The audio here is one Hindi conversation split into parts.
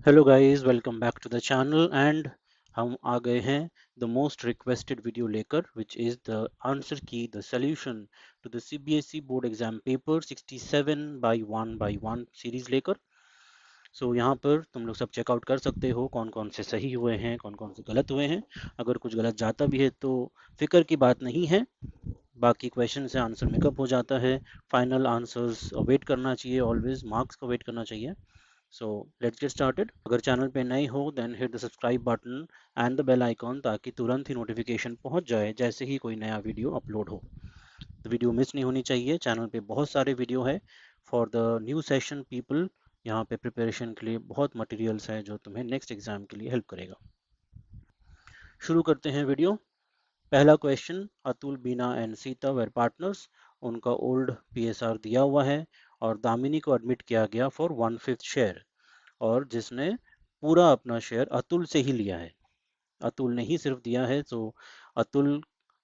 Hello guys, welcome back to the channel and हम आ गए हैं द मोस्ट रिक्वेस्टेड वीडियो लेकर which is the answer key the solution to the CBSE board exam paper 67 by 1 series लेकर। यहाँ पर तुम लोग सब चेकआउट कर सकते हो कौन कौन से सही हुए हैं, कौन कौन से गलत हुए हैं। अगर कुछ गलत जाता भी है तो फिक्र की बात नहीं है, बाकी क्वेश्चन से आंसर मेकअप हो जाता है। फाइनल आंसर्स वेट करना चाहिए, ऑलवेज मार्क्स को वेट करना चाहिए। So let's get started. अगर चैनल पे नए हो then hit the subscribe button and the bell icon ताकि तुरंत ही नोटिफिकेशन पहुंच जाए जैसे ही कोई नया वीडियो अपलोड हो। तो वीडियो मिस नहीं होनी चाहिए। चैनल पे बहुत सारे वीडियो है for the new session people. यहाँ पे प्रिपरेशन के लिए बहुत मटेरियल्स है जो तुम्हें नेक्स्ट एग्जाम के लिए हेल्प करेगा। शुरू करते हैं वीडियो। पहला question, Atul, Bina and Sita were partners. उनका ओल्ड पीएसआर दिया हुआ है और दामिनी को एडमिट किया गया फॉर 1/5 शेयर, और जिसने पूरा अपना शेयर अतुल से ही लिया है। अतुल ने ही सिर्फ दिया है, तो अतुल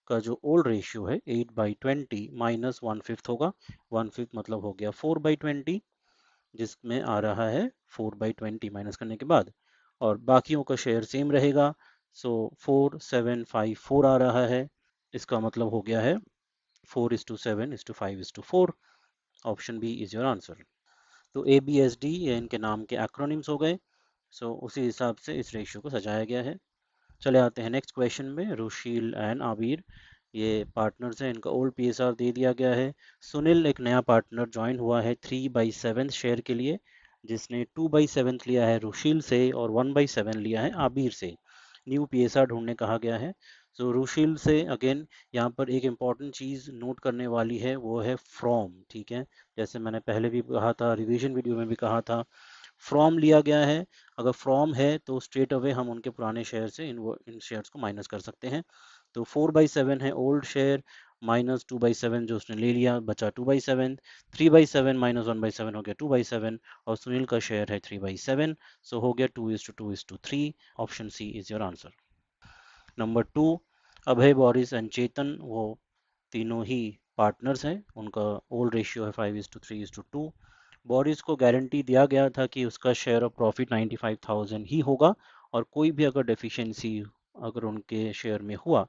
का जो ओल्ड रेशियो है 8/20 माइनस 1/5 होगा। 1/5 मतलब हो गया 4/20, जिसमें आ रहा है 4/20 माइनस करने के बाद, और बाकियों का शेयर सेम रहेगा। सो 4754 आ रहा है। इसका मतलब हो गया है 4:7:5:4। Option B is your answer. तो ABSD ये इनके नाम के एक्रोनिम्स हो गए। उसी हिसाब से इस रेशियो को सजाया गया है। चले आते हैं नेक्स्ट क्वेश्चन में। रुशील एंड आबिर ये पार्टनर्स हैं, इनका ओल्ड PSR दे दिया गया है। सुनील एक नया पार्टनर ज्वाइन हुआ है 3/7 शेयर के लिए, जिसने 2/7 लिया है रुशील से और 1/7 लिया है आबिर से। न्यू PSR ढूंढने कहा गया है। रुशील से अगेन यहाँ पर एक इम्पॉर्टेंट चीज़ नोट करने वाली है, वो है फ्रॉम। ठीक है, जैसे मैंने पहले भी कहा था, रिवीजन वीडियो में भी कहा था, फ्रॉम लिया गया है। अगर फ्रॉम है तो स्ट्रेट अवे हम उनके पुराने शेयर से इन शेयर्स को माइनस कर सकते हैं। तो 4/7 है ओल्ड शेयर, माइनस 2/7 जो उसने ले लिया, बचा 2/7। 3/7 माइनस 1/7 हो गया 2/7, और सुनील का शेयर है 3/7। सो हो गया 2:2:3। Option C is your answer. Number 2, Abhay, Boris and Chetan, वो तीनों ही पार्टनर्स हैं। उनका ओल्ड रेशियो है 5:3:2। बोरिस को गारंटी दिया गया था कि उसका शेयर ऑफ प्रॉफिट 95,000 ही होगा, और कोई भी अगर डेफिशिएंसी अगर उनके शेयर में हुआ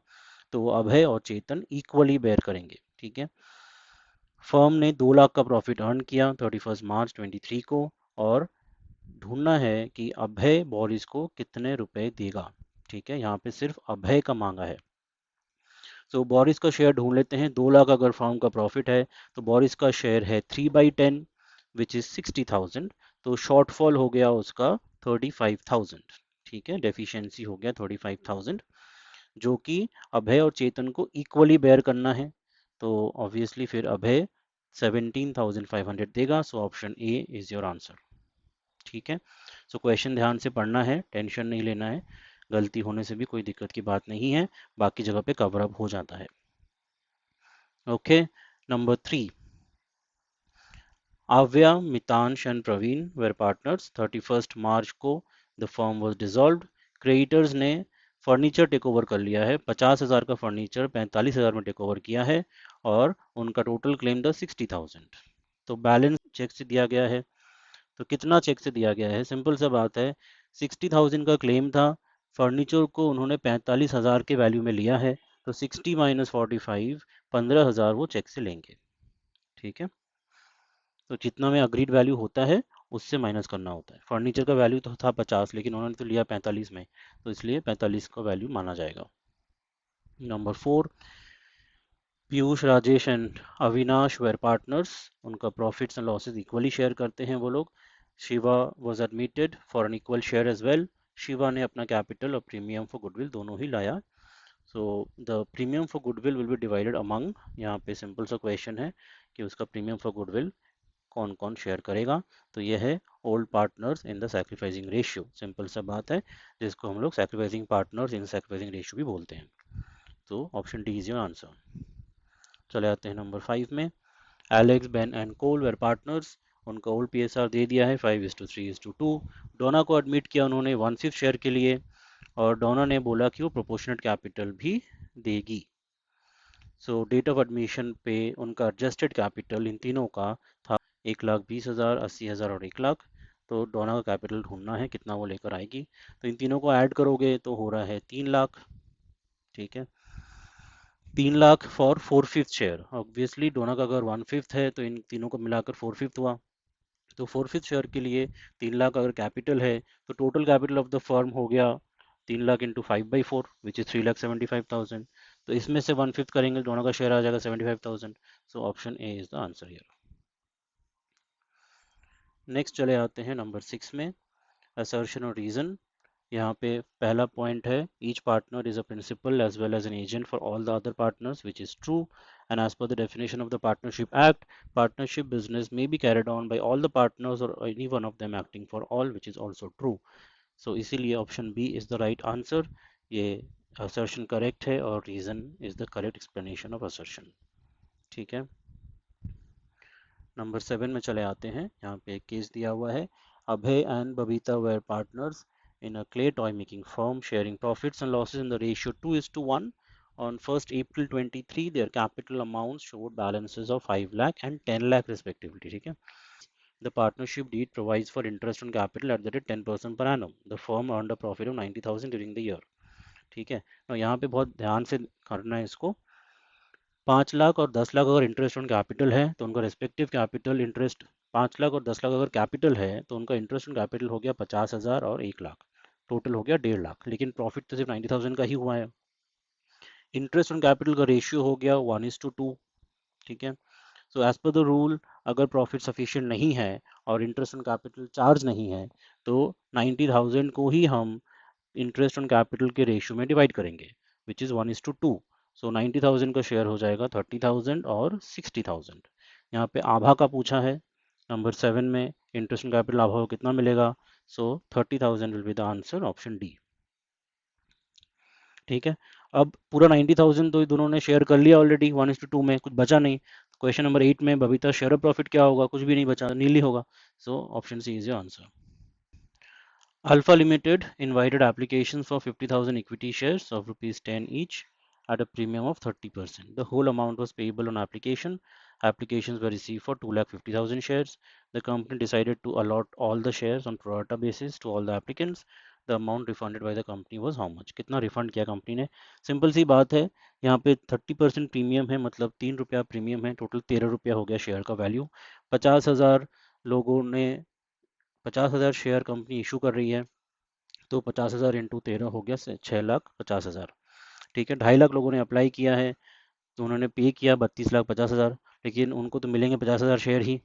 तो वो अभय और चेतन इक्वली बेयर करेंगे। ठीक है, फर्म ने 2 लाख का प्रॉफिट अर्न किया 31 मार्च 23 को, और ढूंढना है कि अभय बोरिस को कितने रुपए देगा। ठीक है, यहाँ पे सिर्फ अभय का मांगा है। बोरिस का शेयर ढूंढ लेते हैं। 2 लाख अगर फर्म का प्रॉफिट है तो बोरिस का शेयर है 3/10 विच इज 60,000। तो शॉर्टफॉल हो गया उसका 35,000। ठीक है, डेफिशिएंसी हो गया 35,000, जो कि अभय और चेतन को इक्वली बेयर करना है। तो ऑब्वियसली फिर अभय 17,500 देगा। Option A is your answer. ठीक है, क्वेश्चन ध्यान से पढ़ना है, टेंशन नहीं लेना है। गलती होने से भी कोई दिक्कत की बात नहीं है, बाकी जगह पे कवर अप हो जाता है। Okay, number 3, Avya, Mitansh and Praveen were partners. 31st मार्च को the firm was dissolved. Creditors ने फर्नीचर टेक ओवर कर लिया है। 50,000 का फर्नीचर 45,000 में टेक ओवर किया है, और उनका टोटल क्लेम था 60,000। तो बैलेंस चेक से दिया गया है। तो कितना चेक से दिया गया है, सिंपल सा बात है। 60,000 का क्लेम था, फर्नीचर को उन्होंने 45,000 के वैल्यू में लिया है, तो 60 माइनस 45, 15,000 वो चेक से लेंगे। ठीक है, तो जितना में अग्रीड वैल्यू होता है उससे माइनस करना होता है। फर्नीचर का वैल्यू तो था 50, लेकिन उन्होंने तो लिया 45 में, तो इसलिए 45 का वैल्यू माना जाएगा। Number 4, Piyush, Rajesh and Avinash were partners. उनका profits and losses equally share करते हैं वो लोग। Shiva was admitted for an equal share as well. Shiva ने अपना कैपिटल और प्रीमियम फॉर गुडविल दोनों ही लाया। The premium for goodwill will be divided among, यहाँ पे सिंपल सा क्वेश्चन है कि उसका प्रीमियम फॉर गुडविल कौन कौन शेयर करेगा। तो यह है old partners in the sacrificing ratio. Simple सा बात है, जिसको हम लोग sacrificing partners in sacrificing ratio भी बोलते हैं। तो option D is your answer. चले आते हैं नंबर 5 में। Alex, Ben and Cole were partners. उनका ओल्ड PSR दे दिया है 5:3:2। डोना को एडमिट किया उन्होंने 1/5 शेयर के लिए, और डोना ने बोला कि वो प्रोपोर्शनेट कैपिटल भी देगी। डेट ऑफ एडमिशन पे उनका एडजस्टेड कैपिटल इन तीनों का था 1,20,000, 80,000 और 1 लाख। तो डोना का कैपिटल ढूंढना है कितना वो लेकर आएगी। तो इन तीनों को ऐड करोगे तो हो रहा है 3 लाख। ठीक है, 3 लाख फॉर 4/5 शेयर। ऑब्वियसली डोना का अगर 1/5 है तो इन तीनों को मिलाकर 4/5 हुआ। तो 4/5 शेयर के लिए 3 लाख अगर कैपिटल है तो total capital of the firm हो गया 3 लाख इंटू 5/4 विच इज 3,75,000। तो इसमें से 1/5 करेंगे दोनों का शेयर आ जाएगा 75,000। So option A is the answer here. Next चले आते हैं नंबर 6 में, असर्शन और रीजन। यहाँ पे पहला पॉइंट है each partner is a principal as well as an agent for all the other partners which is true and as per the definition of the partnership act partnership business may be carried on by all the partners और any one of them acting for all which is also true. So इसीलिए option B is the right answer. ये असर्शन करेक्ट है और reason is the correct explanation of assertion. ठीक है, नंबर 7 में चले आते हैं। यहाँ पे एक केस दिया हुआ है, Abhay and Babita were partners in a clay toy making firm sharing profits and losses in the ratio 2:1. On 1st April 23 their capital amounts showed balances of 5 lakh and 10 lakh respectively. ठीक है, the partnership deed provides for interest on capital at the rate 10% per annum. The firm earned a profit of 90,000 during the year. ठीक है, तो यहाँ पे बहुत ध्यान से करना है इसको। 5 लाख और 10 लाख अगर इंटरेस्ट ऑन कैपिटल है तो उनका रेस्पेक्टिव कैपिटल इंटरेस्ट, 5 लाख और 10 लाख अगर कैपिटल है तो उनका इंटरेस्ट ऑन कैपिटल हो गया 50,000 और 1 लाख, टोटल हो गया 1.5 लाख। लेकिन प्रॉफिट तो सिर्फ 90,000 का ही हुआ है। इंटरेस्ट ऑन कैपिटल का रेशियो हो गया 1:2। ठीक है, so as per the rule अगर प्रॉफिट सफिशिएंट नहीं है और इंटरेस्ट ऑन कैपिटल चार्ज नहीं है तो 90,000 को ही हम इंटरेस्ट ऑन कैपिटल के रेशियो में डिवाइड करेंगे विच इज़ 1:2। सो 90,000 का शेयर हो जाएगा 30,000 और 60,000। यहाँ पे आभा का पूछा है नंबर 7 में, इंटरेस्ट ऑन कैपिटल आभा को कितना मिलेगा। सो 30,000 will be the answer, option D. ठीक है, अब पूरा 90,000 तो दोनों ने शेयर कर लिया ऑलरेडी 1:2 में, कुछ बचा नहीं। क्वेश्चन नंबर 8 में बबीता शेयर ऑफ प्रॉफिट क्या होगा, कुछ भी नहीं बचा, नीली होगा। So option C is your answer. Alpha Limited invited applications for 50,000 equity shares of rupees 10 each at a premium of 30%. The whole amount was payable on application. Applications were received for 2,50,000 shares. The company decided to allot all the shares on pro rata basis to all the applicants. The amount refunded by the company was how much? कितना रिफंड किया कंपनी ने? सिंपल सी बात है, यहाँ पे 30% प्रीमियम है, मतलब 3 रुपया प्रीमियम है, टोटल 13 रुपया हो गया शेयर का वैल्यू। 50,000 लोगों ने 50,000 शेयर कंपनी इशू कर रही है, तो 50,000 इंटू 13 हो गया 6,50,000। ठीक है, 2.5 लाख लोगों ने अप्लाई किया है तो उन्होंने पे किया 32,50,000, लेकिन उनको तो मिलेंगे 50,000 शेयर ही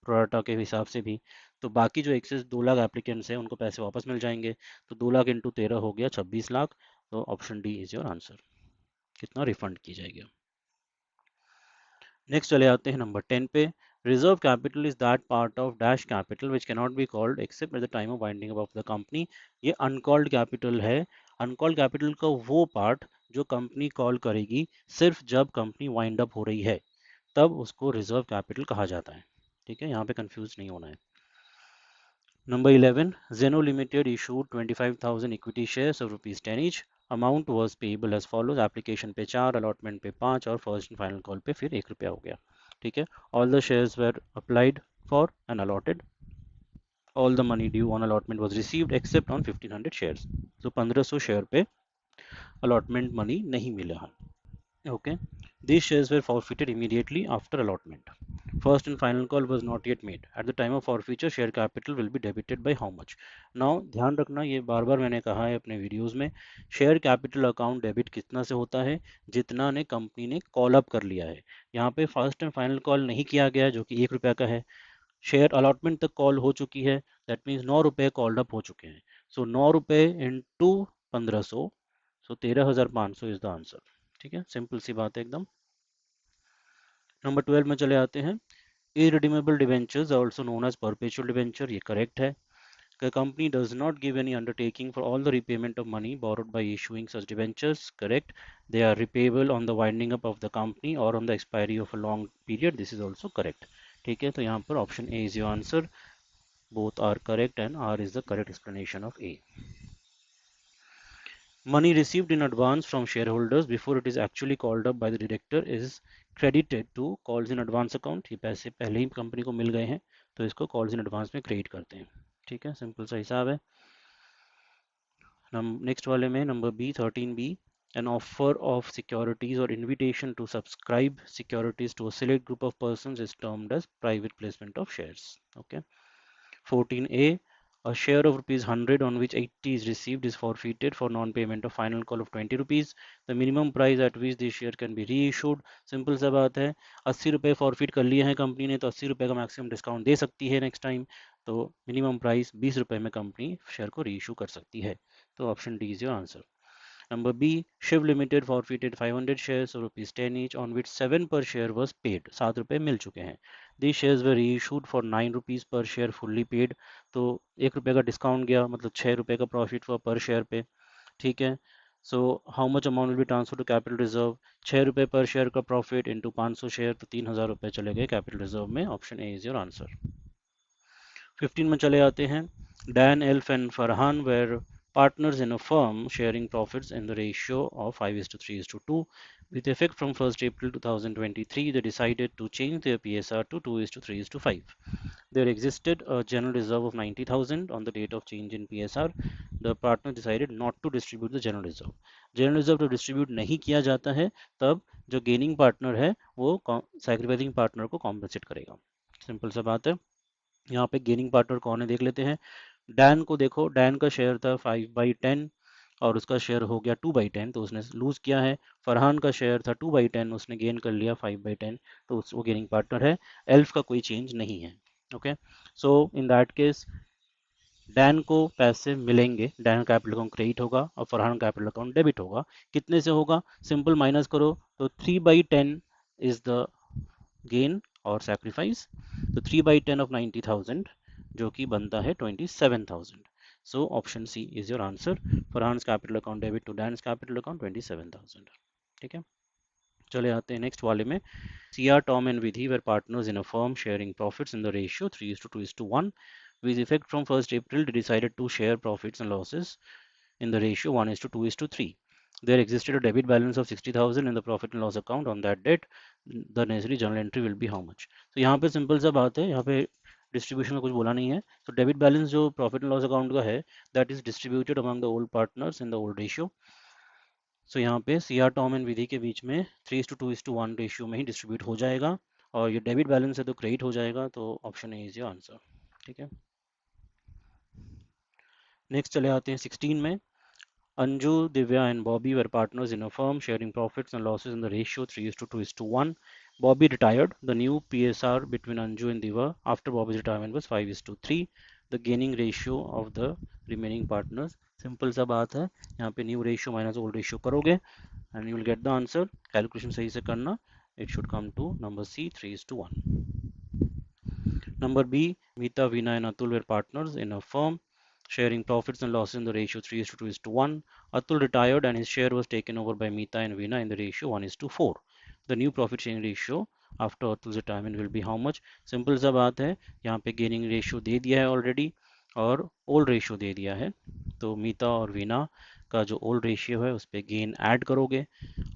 प्रोराटा के हिसाब से भी। तो बाकी जो एक्सेस 2 लाख एप्लीकेंट्स हैं उनको पैसे वापस मिल जाएंगे। तो 2 लाख इंटू 13 हो गया 26 लाख। तो option D is your answer, कितना रिफंड की जाएगी। नेक्स्ट चले आते हैं नंबर 10 पे, reserve capital is that part of dash capital which cannot be called excerpt at the time of winding up of the company. ये अनकॉल्ड कैपिटल है। अनकॉल्ड कैपिटल का वो पार्ट जो कंपनी कॉल करेगी सिर्फ जब कंपनी वाइंड अप हो रही है, तब उसको रिजर्व कैपिटल कहा जाता है। ठीक है, यहाँ पे कंफ्यूज नहीं होना है। Number 11, Zeno Limited issued 25,000 equity shares of rupees 10 each. Amount was payable as follows: application पे 4, allotment पे 5 और first and final call पे फिर 1 रुपया हो गया। ठीक है, all the shares were applied for and allotted. All the money due on allotment was received except on 1,500 shares. So 1,500 share पे allotment money नहीं मिला है। Okay, these shares were forfeited immediately after allotment. First and final call was not yet made. At the time of forfeiture, share capital will be debited by how much? Now ध्यान रखना, ये बार बार मैंने कहा है अपने वीडियोस में, शेयर कैपिटल अकाउंट डेबिट कितना से होता है, जितना ने कंपनी ने कॉल अप कर लिया है। यहाँ पे फर्स्ट एंड फाइनल कॉल नहीं किया गया जो कि 1 रुपया का है। शेयर अलॉटमेंट तक कॉल हो चुकी है, दैट मीन्स 9 रुपये कॉल्ड अप हो चुके हैं। सो 9 रुपये into 1,500, so 13,500 is the answer. ठीक है, सिंपल सी बात है एकदम। नंबर 12 में चले आते हैं, irredeemable debentures are also known as perpetual debenture, ये करेक्ट है। The company does not give any undertaking for all the repayment of money borrowed by issuing such debentures, correct. They are repayable on the winding up of the company or on the expiry of a long period, this is also correct। ठीक है, तो यहाँ पर option A is your answer, both are correct and R is the correct explanation of A। Money received in advance from shareholders before it is actually called up by the director is credited to calls in advance account। ये पैसे पहले ही कंपनी को मिल गए हैं तो इसको calls in advance में क्रेडिट करते हैं। ठीक है, सिंपल सा हिसाब है। नेक्स्ट वाले में number B 13B, an offer of securities or invitation to subscribe securities to a select group of persons is termed as private placement of shares. Okay. 14A, a share of rupees 100 on which 80 is received is forfeited for non-payment of final call of 20 rupees. The minimum price at which this share can be reissued. Simple सा बात है, 80 रुपये फॉरफिट कर लिए हैं कंपनी ने, तो 80 रुपये का मैक्सिमम डिस्काउंट दे सकती है नेक्स्ट टाइम, तो मिनिमम प्राइस 20 रुपये में कंपनी शेयर को रीइशू कर सकती है। तो option D is your answer. Number B, Shiv Limited forfeited 500 shares of rupees 10 each on which 7 per share was paid. 7 रुपए मिल चुके हैं। These shares were reissued for 9 rupees per share fully paid. तो 1 रुपए का डिस्काउंट गया, मतलब 6 रुपए का प्रॉफिट हुआ पर शेयर पे। ठीक है, so how much amount will be transfer to capital reserve? 6 रुपए पर शेयर का प्रॉफिट इंटू 500 शेयर, तो 3000 रुपए चले गए कैपिटल रिजर्व में। Option A is your answer. 15 में चले आते हैं। Dan, Elf and Farhan were partners in a firm sharing profits in the ratio of 5:3:2. With effect from 1st April 2023, they decided to change their PSR to 2:3:5. There existed a general reserve of 90,000 on the date of change in PSR. The partner decided not to distribute the general reserve. General reserve to distribute नहीं किया जाता है, तब जो गेनिंग पार्टनर है वो सैक्रिफाइसिंग पार्टनर को कॉम्पनसेट करेगा। सिंपल सा बात है। यहाँ पे गेनिंग पार्टनर कौन है देख लेते हैं। डैन को देखो, डैन का शेयर था 5/10 और उसका शेयर हो गया 2/10, तो उसने लूज किया है। फरहान का शेयर था 2/10, उसने गेन कर लिया 5/10, तो वो गेनिंग पार्टनर है। एल्फ का कोई चेंज नहीं है। Okay, so in that case Dan को पैसे मिलेंगे, डैन कैपिटल अकाउंट क्रेडिट होगा और फरहान कैपिटल अकाउंट डेबिट होगा। कितने से होगा? सिंपल माइनस करो, तो 3/10 इज द गेन और सैक्रिफाइस, तो 3/10 ऑफ 90,000 जो कि बनता है 27,000। So option C is your answer. Farhan's capital account debit to Dan's capital account 27,000। ठीक है, चले आते हैं नेक्स्ट वाले में। CR, Tom and Vidhi were partners in a firm sharing profits in the ratio 3:2:1. With effect from 1st April, they decided to share profits and losses in the ratio 1:2:3. There existed a debit balance of 60,000 in the profit and loss account on that date. The necessary journal entry will be how much? तो यहाँ पे सिंपल सा बात है, यहाँ पे डिस्ट्रीब्यूशन का कुछ बोला नहीं है। तो डेबिट बैलेंस जो प्रॉफिट एंड लॉस अकाउंट का है, that is distributed among the old partners in the old ratio. So यहाँ पे CR, टॉम एंड विधि के बीच में 3:2:1 रेशियो में ही डिस्ट्रीब्यूट हो जाएगा, और ये डेबिट बैलेंस है तो क्रेडिट हो जाएगा, तो option A is your answer. ठीक है, नेक्स्ट चले आते हैं 16 में। Anju, Divya and Bobby were partners in a firm sharing profits and losses in the ratio 3:2:1. Bobby retired. The new PSR between Anju and Divya after Bobby's retirement was 5:3. The gaining ratio of the remaining partners. Simple सा बात है, यहाँ पे new ratio minus old ratio करोगे and you will get the answer. Calculation सही से करना, it should come to number C 3:1. Number B, Meeta, Veena and Atul were partners in a firm sharing profits and losses in the ratio 3:1. Atul retired and his share was taken over by Meeta and Veena in the ratio 1:4. The new profit sharing ratio after Atul's retirement will be how much? Simple सा बात है, यहाँ पे गेनिंग रेशियो दे दिया है ऑलरेडी और ओल्ड रेशियो दे दिया है, तो मीता और वीना का जो ओल्ड रेशियो है उस पर गेन ऐड करोगे,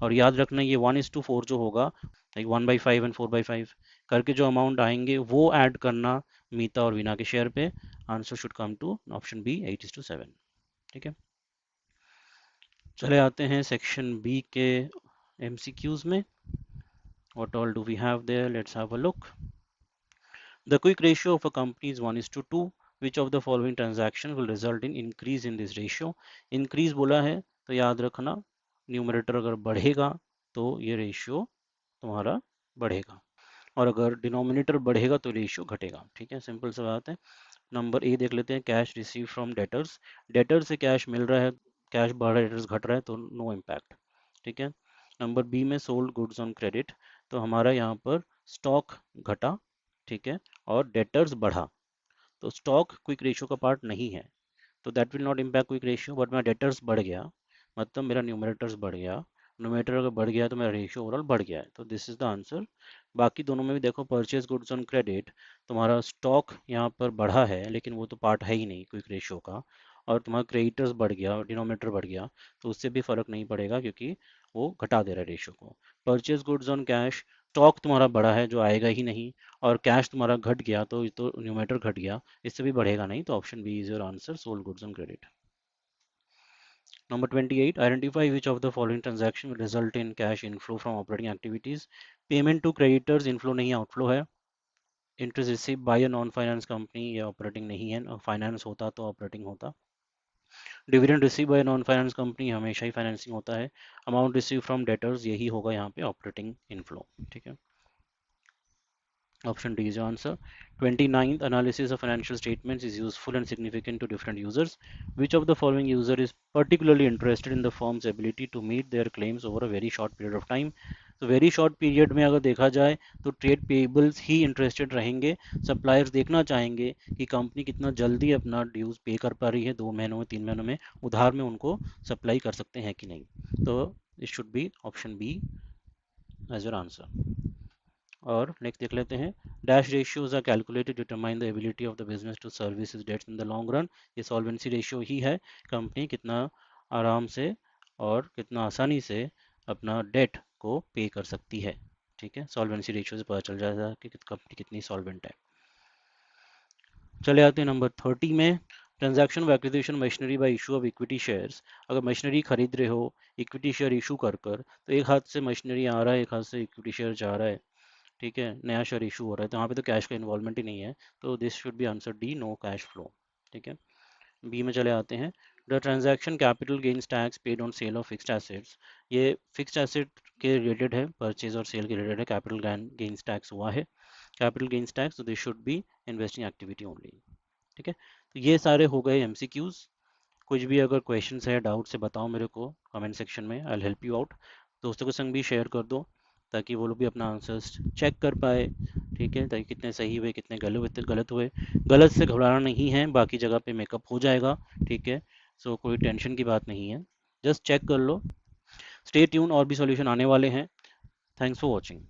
और याद रखना ये 1:4 जो होगा, लाइक 1/5 एंड 4/5 करके जो अमाउंट आएंगे वो ऐड करना मीता और वीना के शेयर पे। Answer should come to option B 8:7। ठीक है, चले आते हैं सेक्शन बी के MCQs में। What all do we have there? Let's have a look. The quick ratio of a company is 1:2. Which of the following transaction will result in increase in this ratio? Increase बोला है तो याद रखना न्यूमरेटर अगर बढ़ेगा तो ये रेशियो तुम्हारा बढ़ेगा, और अगर डिनोमिनेटर बढ़ेगा तो रेशियो घटेगा। ठीक है, सिंपल सा बात है। नंबर ए देख लेते हैं, cash receive from debtors. Debtor से कैश मिल रहा है, कैश बढ़ रहा है, डेटर्स घट रहा है, तो नो इम्पैक्ट। ठीक है, नंबर बी में सोल्ड गुड्स ऑन क्रेडिट, तो हमारा यहाँ पर स्टॉक घटा, ठीक है, और डेटर्स बढ़ा, तो स्टॉक क्विक रेशियो का पार्ट नहीं है, तो that will not impact quick ratio. But मेरा डेटर्स बढ़ गया, मतलब मेरा न्यूमरेटर्स बढ़ गया, न्यूमरेटर अगर बढ़ गया तो मेरा रेशियो ओवरऑल बढ़ गया है, तो दिस इज द आंसर। बाकी दोनों में भी देखो, परचेज गुड्स ऑन क्रेडिट, तुम्हारा स्टॉक यहाँ पर बढ़ा है लेकिन वो तो पार्ट है ही नहीं क्विक रेशियो का, और तुम्हारा क्रेडिटर्स बढ़ गया, डिनोमिनेटर बढ़ गया, तो उससे भी फर्क नहीं पड़ेगा क्योंकि वो घटा दे रहा है रेशियो को। Purchase goods on cash, stock तुम्हारा बड़ा है जो आएगा ही नहीं, और कैश तुम्हारा घट गया तो न्यूमेटर घट गया, इससे भी बढ़ेगा नहीं, तो option B is your answer, sold goods on credit. Number 28, identify which of the following transaction will result in cash inflow from operating activities. Payment to creditors inflow नहीं outflow है. Interest received by a non-finance company ये operating नहीं है, finance होता तो operating होता. Dividend received by a non-finance company हमेशा ही financing होता है. Amount received from debtors यही होगा यहाँ पे operating inflow. ठीक है, option D is your answer. 29th, analysis of financial statements is useful and significant to different users. Which of the following user is particularly interested in the firm's ability to meet their claims over a very short period of time? तो वेरी शॉर्ट पीरियड में अगर देखा जाए तो ट्रेड पेबल्स ही इंटरेस्टेड रहेंगे, सप्लायर्स देखना चाहेंगे कि कंपनी कितना जल्दी अपना ड्यूज पे कर पा रही है, 2 महीनों में 3 महीनों में उधार में उनको सप्लाई कर सकते हैं कि नहीं, तो it should be option B as your answer. और नेक्स्ट देख लेते हैं, dash ratios are calculated determine the ability of the business to service its debts in the long run. ये सॉल्वेंसी रेशियो ही है, कंपनी कितना आराम से और कितना आसानी से अपना डेट को पे कर सकती है। ठीक है, सॉल्वेंसी रेशियो से पता चल जाएगा कि कंपनी कितनी सॉल्वेंट है। चले आते हैं नंबर 30 में, transaction of acquisition machinery bye issue of equity shares. अगर मशीनरी खरीद रहे हो इक्विटी शेयर इशू कर तो एक हाथ से मशीनरी आ रहा है, एक हाथ से इक्विटी शेयर जा रहा है, ठीक है, नया शेयर इशू हो रहा है, तो यहाँ पे तो कैश का इन्वॉल्वमेंट ही नहीं है, तो this should be answer D, no cash flow. ठीक है, बी में चले आते हैं, the transaction capital gains tax paid on sale of fixed assets. ये फिक्स्ड एसेट के रिलेटेड है, परचेज और सेल के रिलेटेड है, कैपिटल गेन्स टैक्स हुआ है, कैपिटल गेन्स टैक्स, तो this should be investing activity only. ठीक है, तो ये सारे हो गए एमसीक्यूज। कुछ भी अगर क्वेश्चंस है, डाउट से बताओ मेरे को कमेंट सेक्शन में, I will help you out. दोस्तों के संग भी शेयर कर दो ताकि वो लोग भी अपना आंसर्स चेक कर पाए। ठीक है, ताकि कितने सही हुए कितने गलत हुए। गलत से घबराना नहीं है, बाकी जगह पे मेकअप हो जाएगा। ठीक है, सो कोई टेंशन की बात नहीं है, जस्ट चेक कर लो। स्टे ट्यून, और भी सॉल्यूशन आने वाले हैं। Thanks for watching.